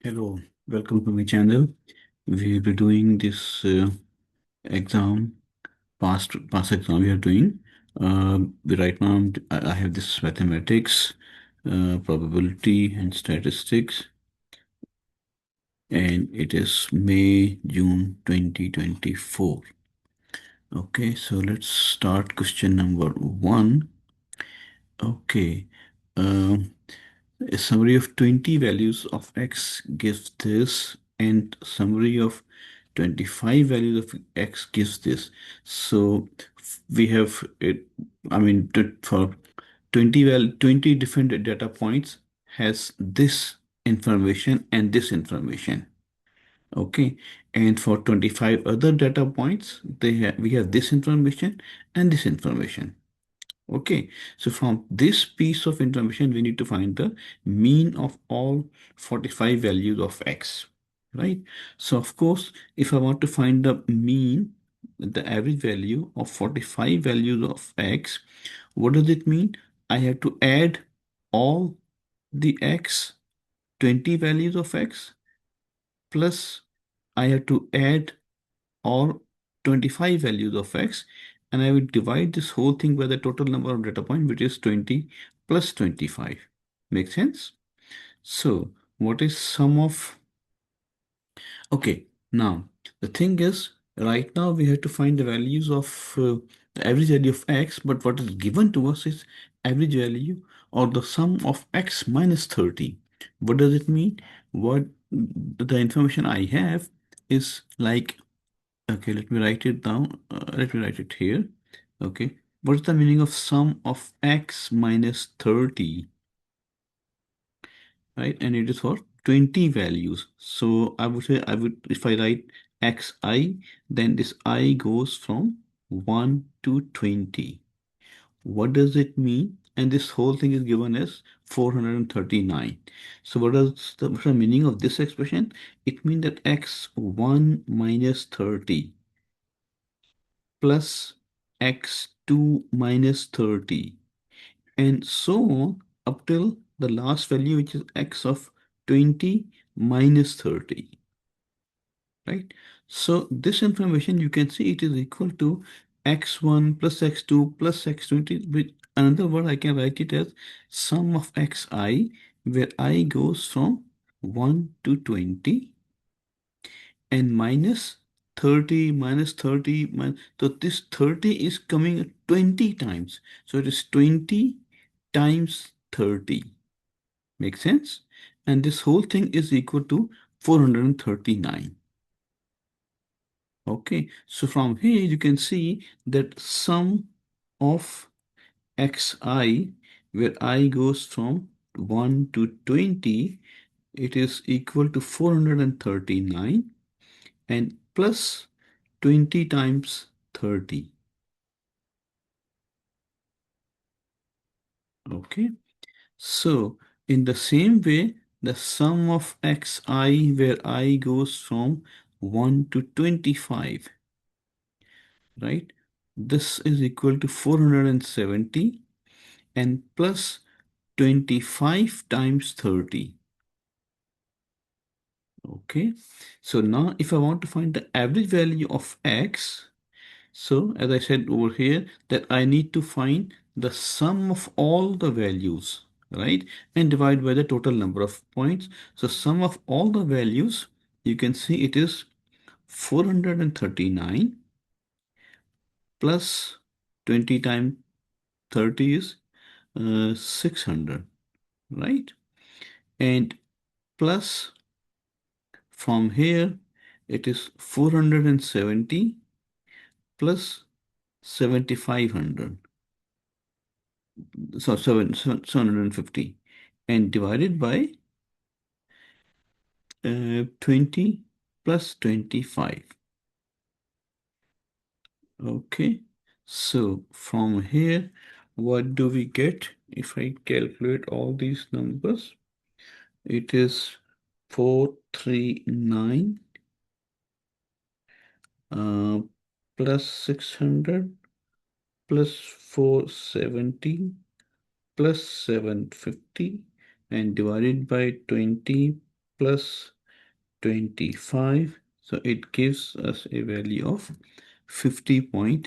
Hello, welcome to my channel. We'll be doing this exam, past exam we are doing. Right now, I have this mathematics, probability and statistics, and it is May, June 2024. Okay, so let's start question number one. Okay, um, a summary of 20 values of x gives this, and summary of 25 values of x gives this. So we have it, I mean, for 20 different data points has this information and this information. Okay, and for 25 other data points, we have this information and this information. Okay, so from this piece of information, we need to find the mean of all 45 values of x, right? So of course, if I want to find the mean, the average value of 45 values of x, what does it mean? I have to add all the x, 20 values of x, plus I have to add all 25 values of x, and I will divide this whole thing by the total number of data points, which is 20 plus 25. Make sense? So what is sum of... Okay, now the thing is, right now we have to find the values of the average value of x, but what is given to us is average value or the sum of x minus 30. What does it mean? What the information I have is like... Okay, let me write it down. Let me write it here. Okay. What's the meaning of sum of x minus 30? Right? And it is for 20 values. So I would say, if I write xi, then this I goes from 1 to 20. What does it mean? And this whole thing is given as 439. So what's the meaning of this expression? It means that x1 minus 30 plus x2 minus 30, and so on up till the last value, which is x of 20 minus 30, right? So this information, you can see it is equal to x1 plus x2 plus x20. With another word, I can write it as sum of xi, where I goes from 1 to 20, and minus 30 minus 30 so this 30 is coming 20 times, so it is 20 times 30. Make sense? And this whole thing is equal to 439. Okay, so from here you can see that sum of xi, where I goes from 1 to 20, it is equal to 439, and plus 20 times 30. Okay, so in the same way, the sum of xi, where I goes from 1 to 25, right? This is equal to 470, and plus 25 times 30. Okay, so now if I want to find the average value of x, so as I said over here, that I need to find the sum of all the values, right? And divide by the total number of points. So sum of all the values, you can see it is 439 plus 20 times 30 is 600, right? And plus from here, it is 470 plus 7500. So 750, and divided by 20 plus 25. Okay, so from here, what do we get if I calculate all these numbers? It is 439 plus 600 plus 470 plus 750, and divided by 20 plus 25. So it gives us a value of 50.2.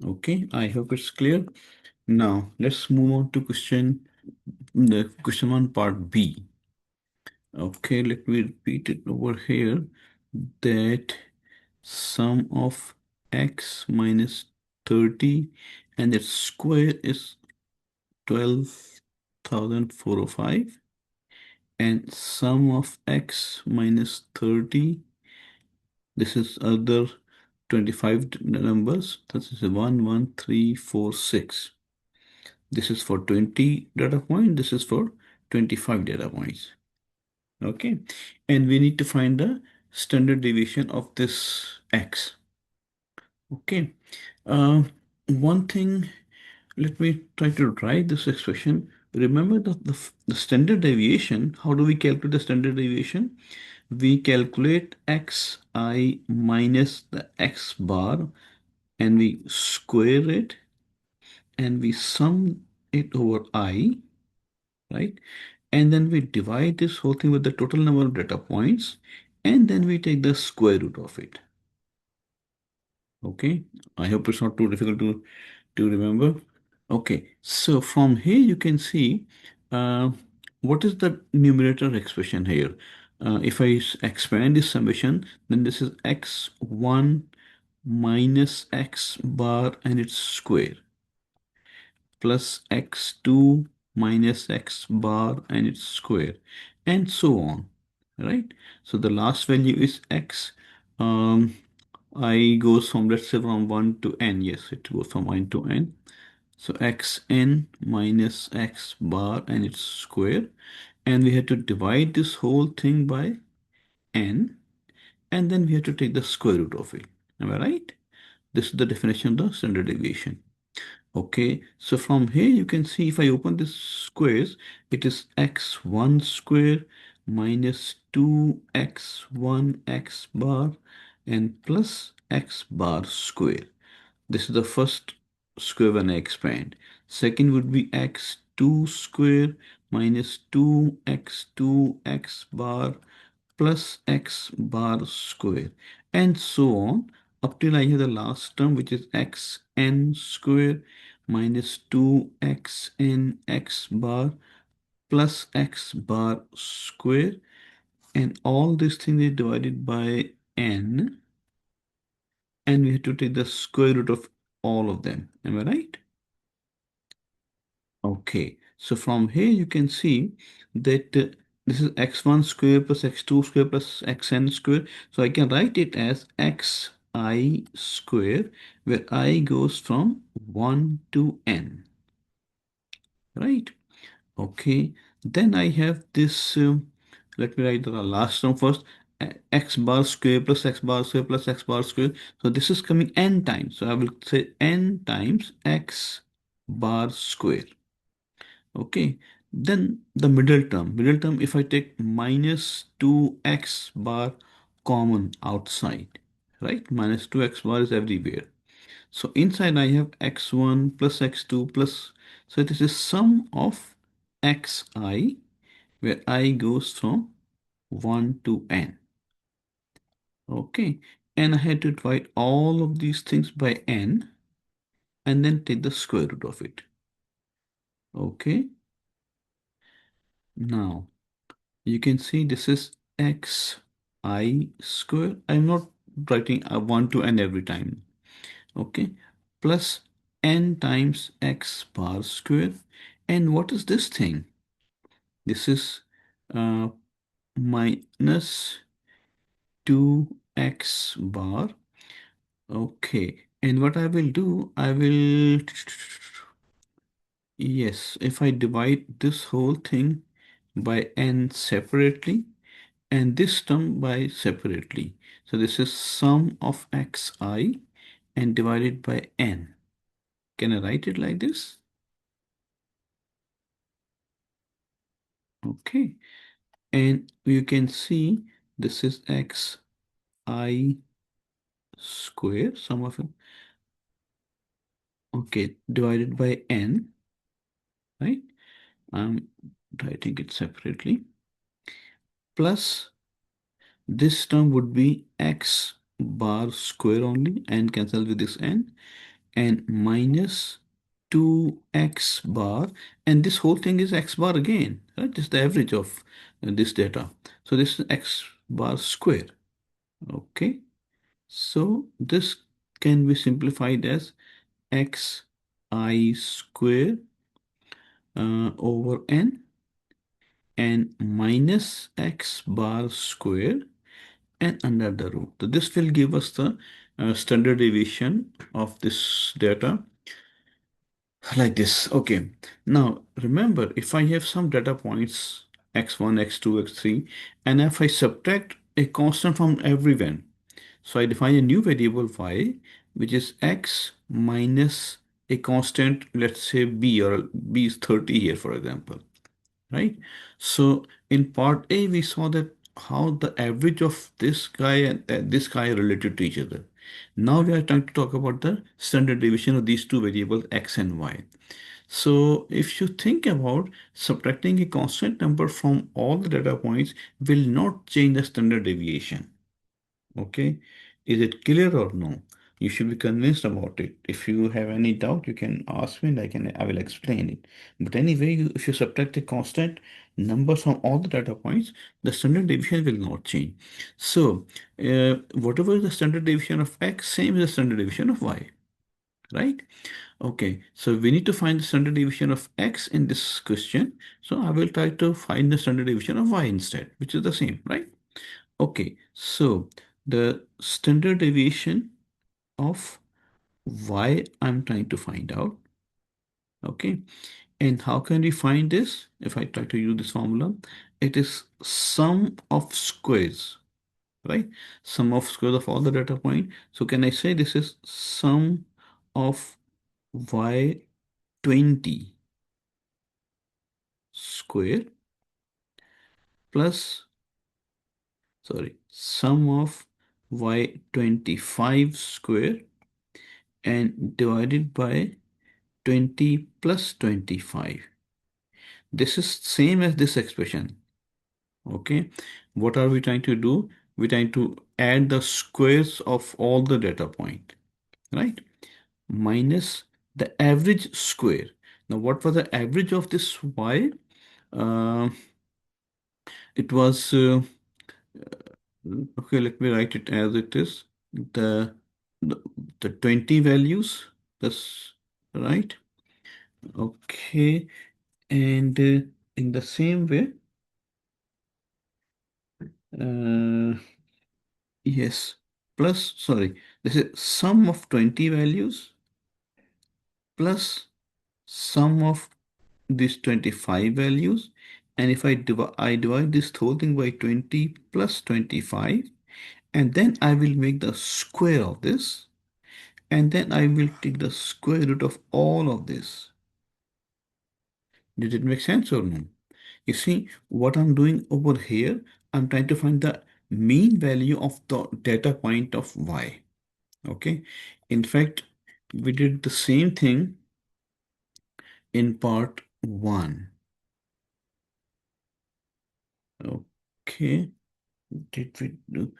Okay, I hope it's clear. Now let's move on to the question one part B. Okay, let me repeat it over here that sum of x minus 30 and its square is 12,405, and sum of x minus 30, this is other 25 numbers, this is 1 1 3 4 6. This is for 20 data point, this is for 25 data points. Okay, and we need to find the standard deviation of this x. Okay, uh, one thing, let me try to write this expression. Remember that the standard deviation, how do we calculate the standard deviation? We calculate xi minus the x bar and we square it and we sum it over I, right? And then we divide this whole thing with the total number of data points, and then we take the square root of it. Okay, I hope it's not too difficult to remember. Okay, so from here you can see uh, what is the numerator expression here. If I expand this summation, then this is x1 minus x bar and its square plus x2 minus x bar and its square, and so on, right? So the last value is x. I goes from, let's say, from 1 to n. Yes, it goes from 1 to n. So xn minus x bar and its square. And we have to divide this whole thing by n. And then we have to take the square root of it. Am I right? This is the definition of the standard deviation. Okay, so from here you can see if I open this squares, it is x1 square minus 2x1 x bar and plus x bar square. This is the first square when I expand. Second would be x2 square minus 2x2 x bar plus x bar square, and so on up till I have the last term, which is xn square minus 2xn x bar plus x bar square, and all these things is divided by n, and we have to take the square root of all of them. Am I right? Okay, so from here you can see that this is x1 square plus x2 square plus xn square. So I can write it as xi square, where I goes from 1 to n, right? Okay, then I have this, let me write the last term first, x bar square plus x bar square plus x bar square. So this is coming n times. So I will say n times x bar square. Okay, then the middle term, if I take minus 2x bar common outside, right? Minus 2x bar is everywhere. So inside I have x1 plus x2 plus, so this is sum of xi, where I goes from 1 to n. Okay, and I had to divide all of these things by n and then take the square root of it. Okay, now you can see this is xi square. I'm not writing a 1 to n every time. Okay, plus n times x bar square. And what is this thing? This is uh, minus 2x bar. Okay, and what I will do, I will, yes, if I divide this whole thing by n separately, and this term by separately. So this is sum of xi and divided by n. Can I write it like this? Okay. And you can see this is xi square, sum of it. Okay, divided by n, right? writing it separately, plus this term would be x bar square only, and cancel with this n, and minus 2x bar, and this whole thing is x bar again, right? This is the average of this data. So this is x bar square. Okay, so this can be simplified as x I square over n, and minus x bar square and under the root. So this will give us the standard deviation of this data like this. Okay, now remember, if I have some data points x1, x2, x3, and if I subtract a constant from everyone, so I define a new variable y, which is x minus a constant, let's say b, or b is 30 here, for example, right? So in part A, we saw that how the average of this guy and this guy are related to each other. Now we are trying to talk about the standard deviation of these two variables x and y. So if you think about subtracting a constant number from all the data points will not change the standard deviation. Okay, is it clear or no? You should be convinced about it. If you have any doubt, you can ask me, like, and I will explain it. But anyway, if you subtract a constant number from all the data points, the standard deviation will not change. So, whatever is the standard deviation of x, same is the standard deviation of y, right? Okay, so we need to find the standard deviation of x in this question. So I will try to find the standard deviation of y instead, which is the same, right? Okay, so the standard deviation of y I'm trying to find out. Okay, and how can we find this? If I try to use this formula, it is sum of squares, right? Sum of squares of all the data point. So can I say this is sum of y20 square plus, sorry, sum of y25 square and divided by 20 plus 25. This is same as this expression. Okay, what are we trying to do? We're trying to add the squares of all the data point, right? Minus the average square. Now, what was the average of this y? Uh, it was, okay, let me write it as it is. The, the, the 20 values, that's right. Okay, and in the same way, uh, yes, plus, sorry, this is sum of 20 values plus sum of these 25 values. And if I divide this whole thing by 20 plus 25, and then I will make the square of this, and then I will take the square root of all of this. Did it make sense or no? You see, what I'm doing over here, I'm trying to find the mean value of the data point of y. Okay. In fact, we did the same thing in part one. Okay. Did we do?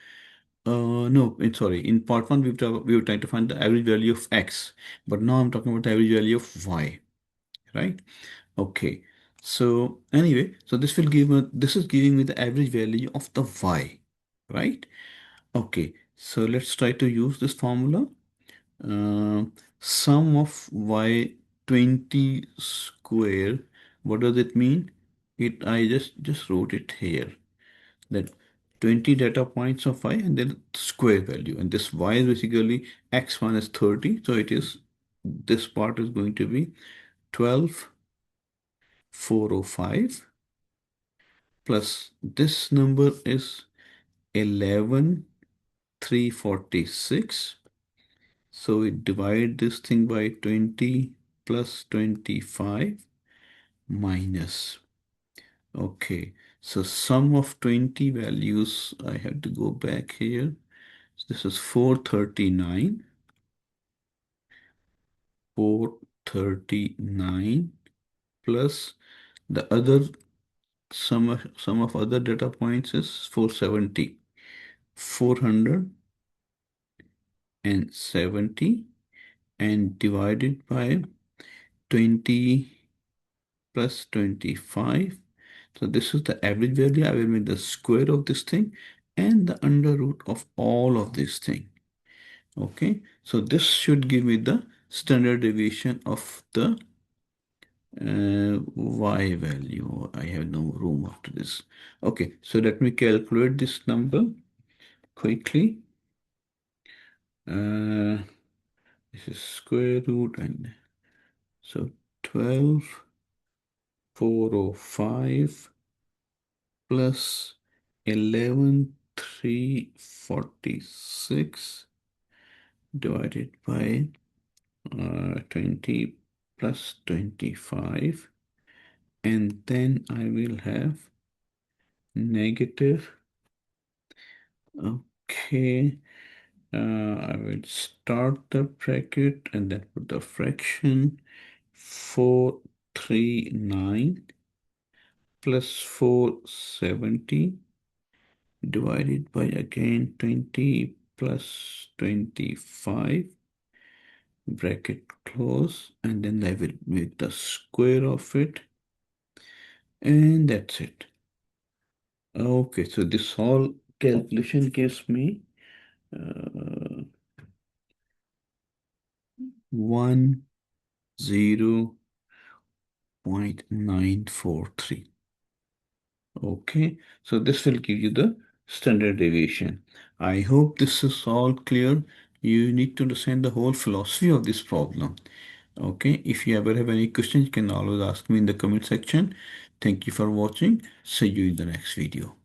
No, sorry. In part one, we were trying to find the average value of x, but now I'm talking about the average value of y, right? Okay. So anyway, so this is giving me the average value of the y, right? Okay. So let's try to use this formula. Uh, Sum of y20 square. What does it mean? I just wrote it here, that 20 data points of y and then square value, and this y is basically x1 is 30, so it is, this part is going to be 12,405 plus this number is 11,346. So we divide this thing by 20 plus 25 minus. Okay, so sum of 20 values, I have to go back here. So this is 439, 439 plus the other Sum of other data points is 470. 470 and divided by 20 plus 25. So this is the average value. I will make the square of this thing and the under root of all of this thing. Okay, so this should give me the standard deviation of the y value. I have no room after this. Okay, so let me calculate this number quickly. This is square root, and so 12,405 plus 11,346 divided by 20 plus 25, and then I will have negative. Okay, I will start the bracket and then put the fraction 439 plus 470 divided by again 20 plus 25, bracket close, and then I will make the square of it, and that's it. Okay, so this whole calculation gives me 10.943. Okay, so this will give you the standard deviation. I hope this is all clear. You need to understand the whole philosophy of this problem. Okay, if you ever have any questions, you can always ask me in the comment section. Thank you for watching. See you in the next video.